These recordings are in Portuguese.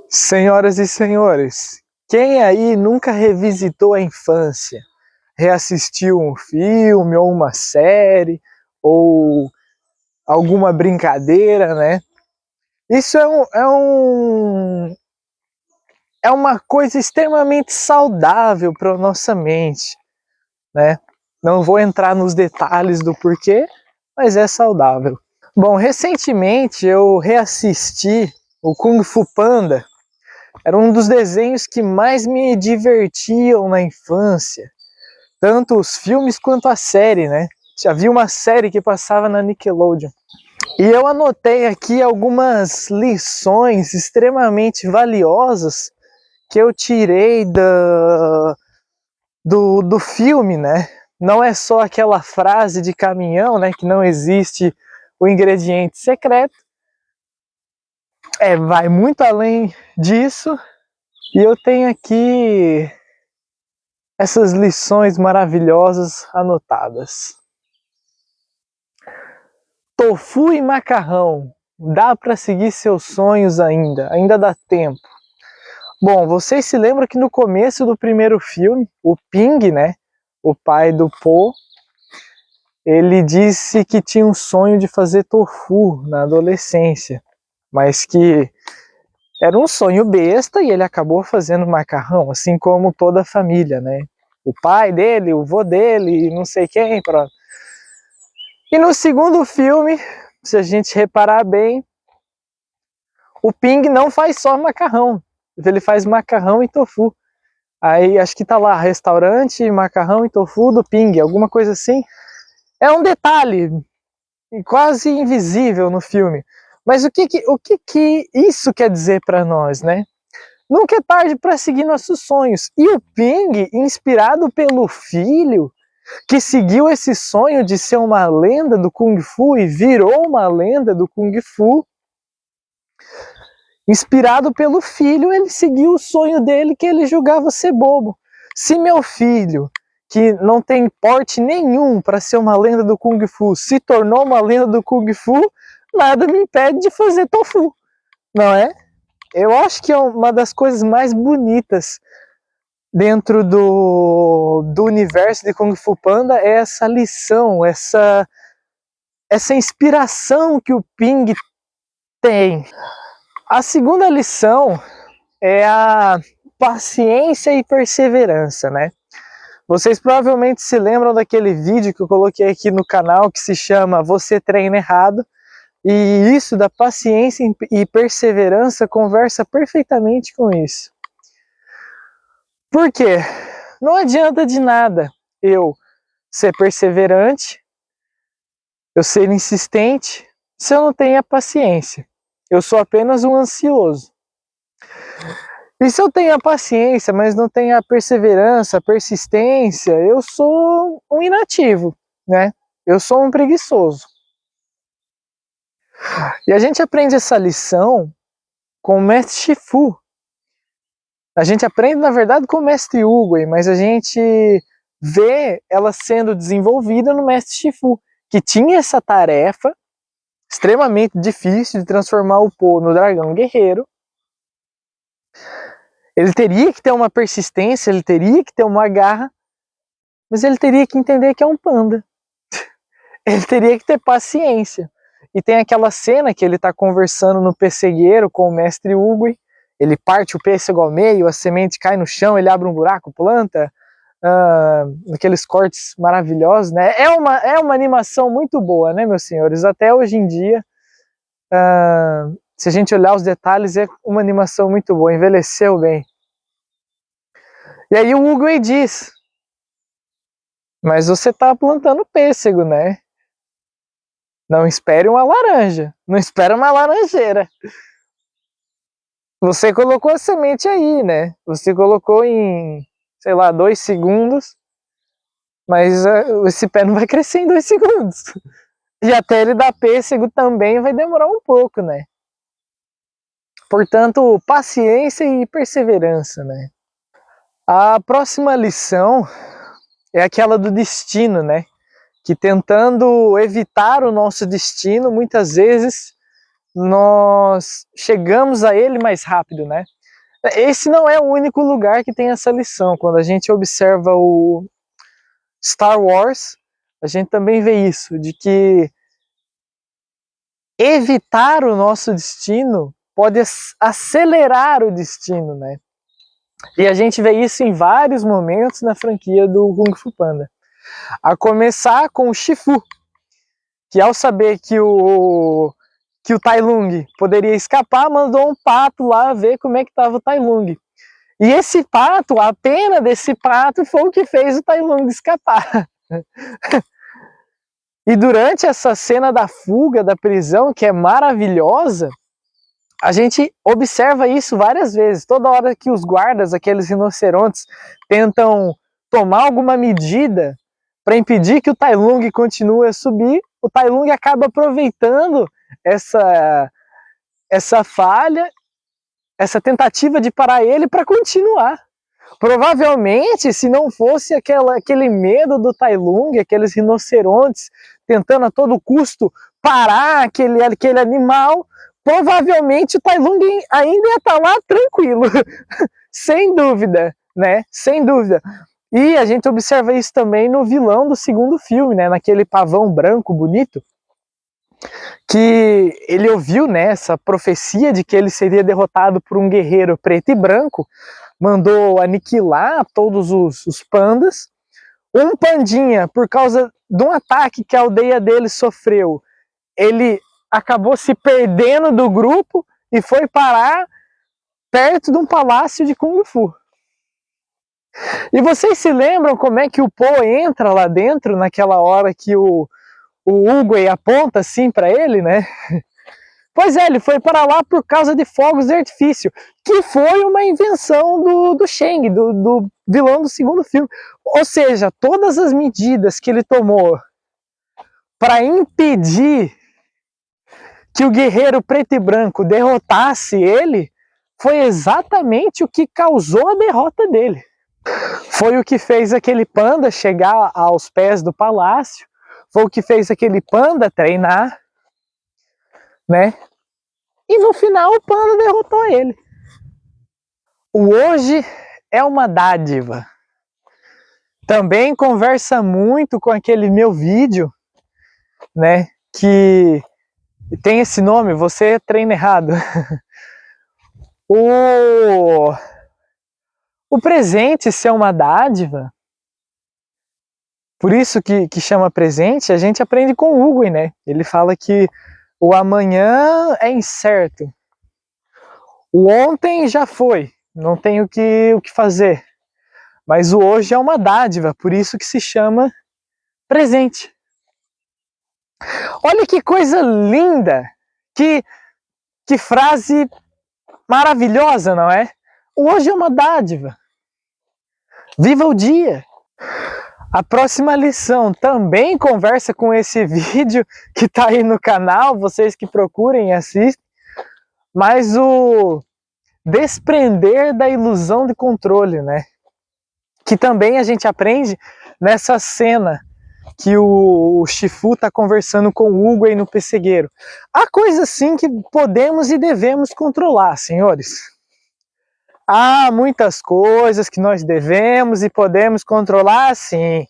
Senhoras e senhores, quem aí nunca revisitou a infância? Reassistiu um filme ou uma série ou alguma brincadeira, né? Isso é uma coisa extremamente saudável para a nossa mente, né? Não vou entrar nos detalhes do porquê, mas é saudável. Bom, recentemente eu reassisti o Kung Fu Panda. Era um dos desenhos que mais me divertiam na infância. Tanto os filmes quanto a série, né? Já vi uma série que passava na Nickelodeon. E eu anotei aqui algumas lições extremamente valiosas que eu tirei do filme, né? Não é só aquela frase de caminhão, né? Que não existe o ingrediente secreto. Vai muito além disso. E eu tenho aqui essas lições maravilhosas anotadas. Tofu e macarrão. Dá para seguir seus sonhos ainda dá tempo. Bom, vocês se lembram que no começo do primeiro filme, o Ping, né, o pai do Po, ele disse que tinha um sonho de fazer tofu na adolescência, mas que era um sonho besta e ele acabou fazendo macarrão, assim como toda a família, né? O pai dele, o vô dele, não sei quem, pronto. E no segundo filme, se a gente reparar bem, o Ping não faz só macarrão, ele faz macarrão e tofu. Aí acho que tá lá, restaurante, macarrão e tofu do Ping, alguma coisa assim. É um detalhe quase invisível no filme. Mas o que isso quer dizer para nós, né? Nunca é tarde para seguir nossos sonhos. E o Ping, inspirado pelo filho, que seguiu esse sonho de ser uma lenda do Kung Fu e virou uma lenda do Kung Fu, inspirado pelo filho, ele seguiu o sonho dele que ele julgava ser bobo. Se meu filho, que não tem porte nenhum para ser uma lenda do Kung Fu, se tornou uma lenda do Kung Fu, nada me impede de fazer tofu, não é? Eu acho que é uma das coisas mais bonitas dentro do universo de Kung Fu Panda é essa lição, essa inspiração que o Ping tem. A segunda lição é a paciência e perseverança, né? Vocês provavelmente se lembram daquele vídeo que eu coloquei aqui no canal que se chama Você Treina Errado, e isso da paciência e perseverança conversa perfeitamente com isso. Por quê? Não adianta de nada eu ser perseverante, eu ser insistente, se eu não tenho a paciência. Eu sou apenas um ansioso. E se eu tenho a paciência, mas não tenho a perseverança, a persistência, eu sou um inativo, né? Eu sou um preguiçoso. E a gente aprende essa lição com o mestre Shifu. A gente aprende, na verdade, com o mestre Oogway, mas a gente vê ela sendo desenvolvida no mestre Shifu, que tinha essa tarefa extremamente difícil de transformar o Po no dragão guerreiro. Ele teria que ter uma persistência, ele teria que ter uma garra, mas ele teria que entender que é um panda. Ele teria que ter paciência. E tem aquela cena que ele está conversando no pessegueiro com o mestre Oogway, ele parte o pêssego ao meio, a semente cai no chão, ele abre um buraco, planta, aqueles cortes maravilhosos, né? É uma animação muito boa, né, meus senhores? Até hoje em dia, se a gente olhar os detalhes, é uma animação muito boa, envelheceu bem. E aí o Oogway diz, mas você está plantando pêssego, né? Não espere uma laranja, não espere uma laranjeira. Você colocou a semente aí, né? Você colocou em, sei lá, 2 segundos, mas esse pé não vai crescer em 2 segundos. E até ele dar pêssego também vai demorar um pouco, né? Portanto, paciência e perseverança, né? A próxima lição é aquela do destino, né? Que tentando evitar o nosso destino, muitas vezes nós chegamos a ele mais rápido, né? Esse não é o único lugar que tem essa lição. Quando a gente observa o Star Wars, a gente também vê isso, de que evitar o nosso destino pode acelerar o destino, né? E a gente vê isso em vários momentos na franquia do Kung Fu Panda. A começar com o Shifu, que ao saber que o Tai Lung poderia escapar, mandou um pato lá ver como é que estava o Tai Lung. E esse pato, a pena desse pato foi o que fez o Tai Lung escapar. E durante essa cena da fuga da prisão, que é maravilhosa, a gente observa isso várias vezes. Toda hora que os guardas, aqueles rinocerontes, tentam tomar alguma medida para impedir que o Tai Lung continue a subir, o Tai Lung acaba aproveitando essa falha, essa tentativa de parar ele para continuar. Provavelmente, se não fosse aquele medo do Tai Lung, aqueles rinocerontes tentando a todo custo parar aquele animal, provavelmente o Tai Lung ainda ia estar lá tranquilo, sem dúvida, né? Sem dúvida. E a gente observa isso também no vilão do segundo filme, né? Naquele pavão branco bonito, que ele ouviu, né, essa profecia de que ele seria derrotado por um guerreiro preto e branco, mandou aniquilar todos os pandas. Um pandinha, por causa de um ataque que a aldeia dele sofreu, ele acabou se perdendo do grupo e foi parar perto de um palácio de Kung Fu. E vocês se lembram como é que o Po entra lá dentro, naquela hora que o Oogway aponta assim para ele, né? Pois é, ele foi para lá por causa de fogos de artifício, que foi uma invenção do Shang, do vilão do segundo filme. Ou seja, todas as medidas que ele tomou para impedir que o guerreiro preto e branco derrotasse ele, foi exatamente o que causou a derrota dele. Foi o que fez aquele panda chegar aos pés do palácio, foi o que fez aquele panda treinar, né? E no final o panda derrotou ele. O hoje é uma dádiva. Também conversa muito com aquele meu vídeo, né? Que tem esse nome, você treina errado. O presente ser uma dádiva, por isso que chama presente, a gente aprende com o Oogway, né? Ele fala que o amanhã é incerto. O ontem já foi, não tem o que fazer. Mas o hoje é uma dádiva, por isso que se chama presente. Olha que coisa linda, que frase maravilhosa, não é? O hoje é uma dádiva. Viva o dia! A próxima lição também conversa com esse vídeo que está aí no canal, vocês que procurem e assistem, mas o desprender da ilusão de controle, né? Que também a gente aprende nessa cena que o Shifu está conversando com o Oogway no pessegueiro. Há coisas sim que podemos e devemos controlar, senhores. Há muitas coisas que nós devemos e podemos controlar, sim.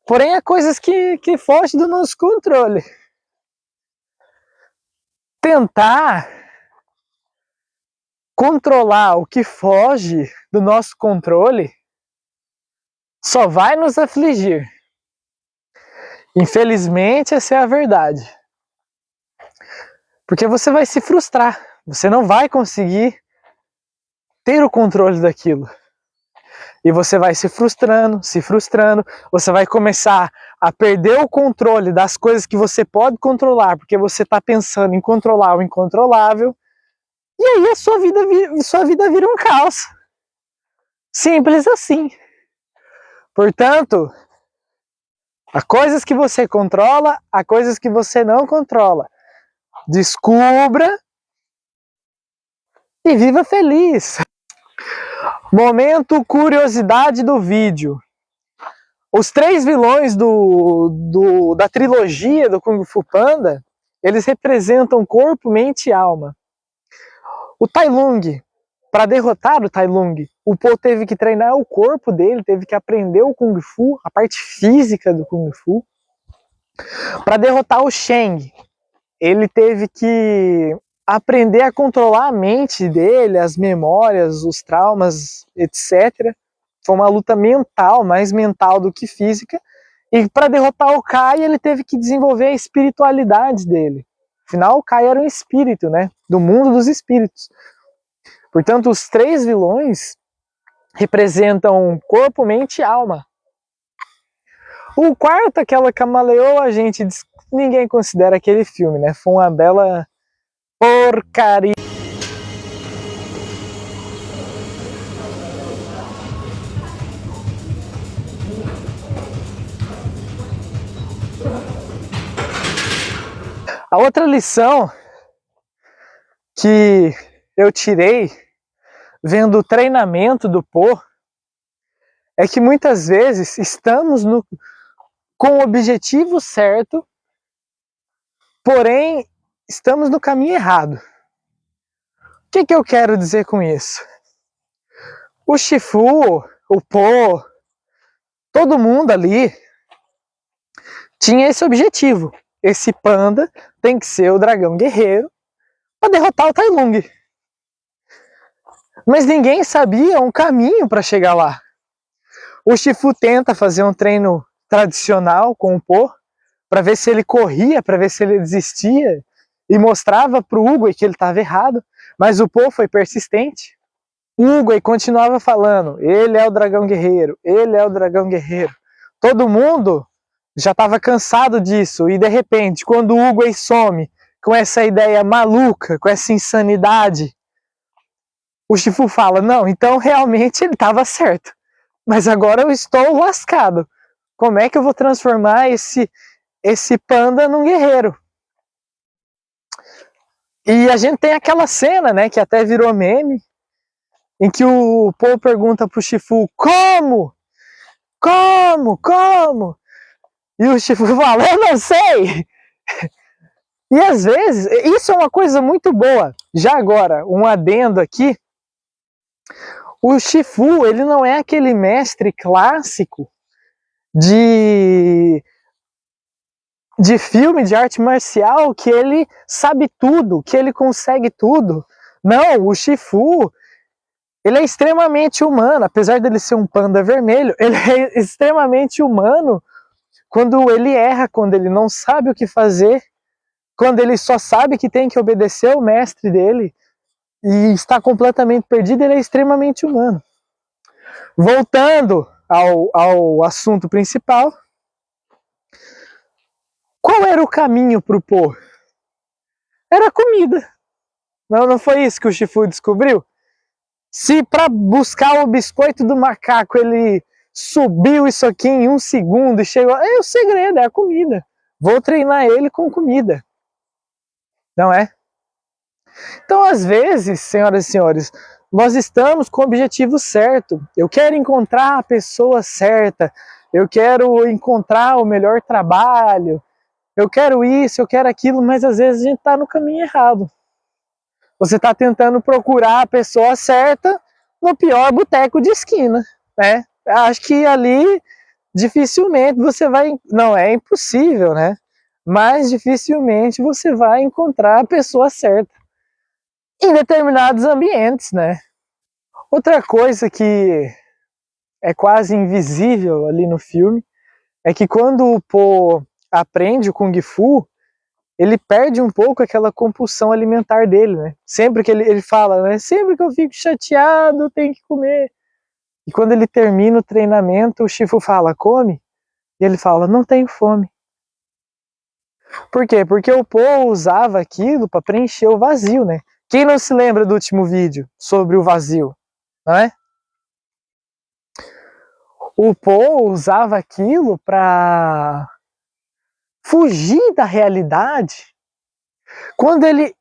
Porém, há coisas que fogem do nosso controle. Tentar controlar o que foge do nosso controle só vai nos afligir. Infelizmente, essa é a verdade. Porque você vai se frustrar. Você não vai conseguir ter o controle daquilo. E você vai se frustrando, você vai começar a perder o controle das coisas que você pode controlar, porque você está pensando em controlar o incontrolável, e aí a sua vida vira um caos. Simples assim. Portanto, há coisas que você controla, há coisas que você não controla. Descubra e viva feliz. Momento curiosidade do vídeo. Os 3 vilões da trilogia do Kung Fu Panda, eles representam corpo, mente e alma. O Tai Lung Para derrotar o Tai Lung, o Po teve que treinar o corpo dele, teve que aprender o Kung Fu, a parte física do Kung Fu. Para derrotar o Shang, ele teve que aprender a controlar a mente dele, as memórias, os traumas, etc. Foi uma luta mental, mais mental do que física. E para derrotar o Kai, ele teve que desenvolver a espiritualidade dele. Afinal, o Kai era um espírito, né? Do mundo dos espíritos. Portanto, os três vilões representam corpo, mente e alma. O quarto, aquela camaleoa, a gente ninguém considera aquele filme, né? Foi uma bela porcaria. A outra lição que eu tirei vendo o treinamento do Po é que muitas vezes estamos com o objetivo certo, porém estamos no caminho errado. O que eu quero dizer com isso? O Shifu, o Po, todo mundo ali tinha esse objetivo. Esse panda tem que ser o dragão guerreiro para derrotar o Tai Lung. Mas ninguém sabia um caminho para chegar lá. O Shifu tenta fazer um treino tradicional com o Po para ver se ele corria, para ver se ele desistia e mostrava para o Hugo que ele estava errado, mas o Po foi persistente. O Hugo continuava falando, ele é o dragão guerreiro, ele é o dragão guerreiro. Todo mundo já estava cansado disso e de repente, quando o Hugo some com essa ideia maluca, com essa insanidade, o Shifu fala, não, então realmente ele estava certo, mas agora eu estou lascado. Como é que eu vou transformar esse panda num guerreiro? E a gente tem aquela cena, né, que até virou meme, em que o Po pergunta pro Shifu, como? Como? E o Shifu fala, eu não sei! E às vezes, isso é uma coisa muito boa. Já agora, um adendo aqui, o Shifu, ele não é aquele mestre clássico de filme de arte marcial que ele sabe tudo, que ele consegue tudo. Não, o Shifu, ele é extremamente humano, apesar dele ser um panda vermelho, ele é extremamente humano quando ele erra, quando ele não sabe o que fazer, quando ele só sabe que tem que obedecer ao mestre dele e está completamente perdido, ele é extremamente humano. Voltando ao assunto principal, qual era o caminho para o Po? Era a comida. Não foi isso que o Shifu descobriu? Se para buscar o biscoito do macaco ele subiu isso aqui em 1 segundo e chegou... É o segredo, é a comida. Vou treinar ele com comida. Não é? Então, às vezes, senhoras e senhores, nós estamos com o objetivo certo. Eu quero encontrar a pessoa certa. Eu quero encontrar o melhor trabalho. Eu quero isso, eu quero aquilo, mas às vezes a gente está no caminho errado. Você está tentando procurar a pessoa certa no pior boteco de esquina, né? Acho que ali dificilmente você vai... Não, é impossível, né? Mas dificilmente você vai encontrar a pessoa certa em determinados ambientes, né? Outra coisa que é quase invisível ali no filme é que quando o Po aprende o Kung Fu, ele perde um pouco aquela compulsão alimentar dele, né? Sempre que ele fala, né? Sempre que eu fico chateado, eu tenho que comer. E quando ele termina o treinamento, o Shifu fala, come? E ele fala, não tenho fome. Por quê? Porque o Po usava aquilo para preencher o vazio, né? Quem não se lembra do último vídeo sobre o vazio, não é? O Po usava aquilo para fugir da realidade quando ele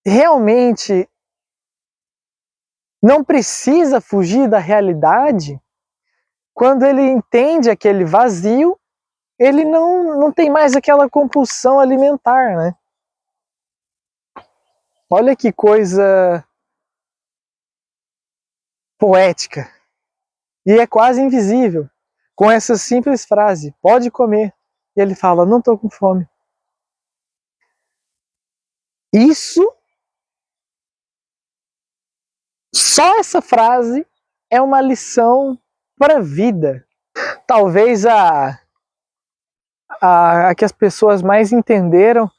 realmente não precisa fugir da realidade. Quando ele entende aquele vazio, ele não tem mais aquela compulsão alimentar, né? Olha que coisa poética e é quase invisível. Com essa simples frase, pode comer. E ele fala, não estou com fome. Isso, só essa frase é uma lição para a vida. Talvez a que as pessoas mais entenderam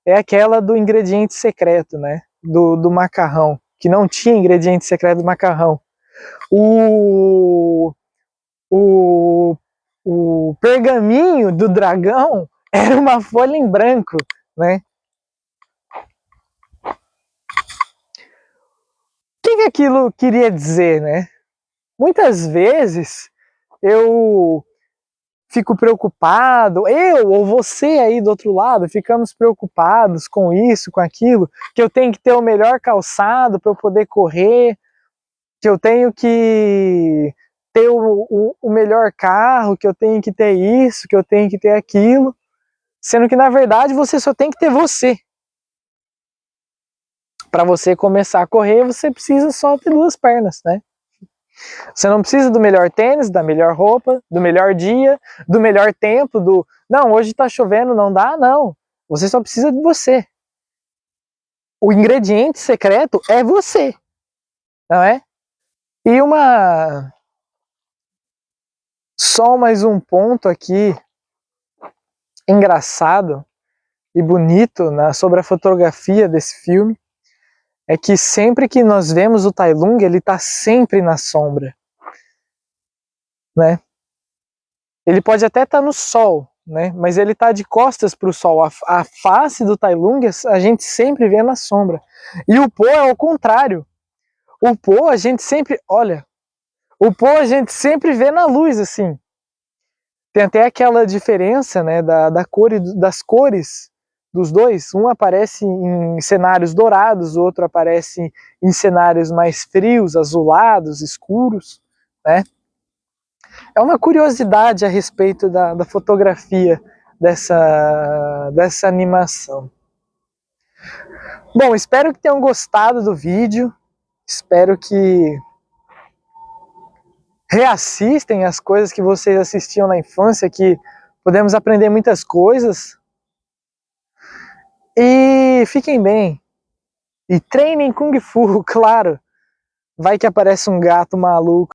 é aquela do ingrediente secreto, né? Do macarrão, que não tinha ingrediente secreto do macarrão. O, o, o pergaminho do dragão era uma folha em branco, né? O que aquilo queria dizer, né? Muitas vezes eu fico preocupado, eu ou você aí do outro lado, ficamos preocupados com isso, com aquilo, que eu tenho que ter o melhor calçado para eu poder correr, que eu tenho que ter o melhor carro, que eu tenho que ter isso, que eu tenho que ter aquilo, sendo que na verdade você só tem que ter você. Para você começar a correr, você precisa só ter duas pernas, né? Você não precisa do melhor tênis, da melhor roupa, do melhor dia, do melhor tempo, do... Não, hoje tá chovendo, não dá, não. Você só precisa de você. O ingrediente secreto é você, não é? E só mais um ponto aqui, engraçado e bonito sobre a fotografia desse filme, é que sempre que nós vemos o Tai Lung, ele tá sempre na sombra, né? Ele pode até estar no sol, né? Mas ele está de costas para o sol. A face do Tai Lung a gente sempre vê na sombra. E o Po é o contrário. O Po a gente sempre, olha, o Po a gente sempre vê na luz, assim. Tem até aquela diferença, né, das cores dos dois. Um aparece em cenários dourados, o outro aparece em cenários mais frios, azulados, escuros, né? É uma curiosidade a respeito da fotografia dessa animação. Bom, espero que tenham gostado do vídeo, espero que reassistem as coisas que vocês assistiam na infância, que podemos aprender muitas coisas. E fiquem bem. E treinem Kung Fu, claro. Vai que aparece um gato maluco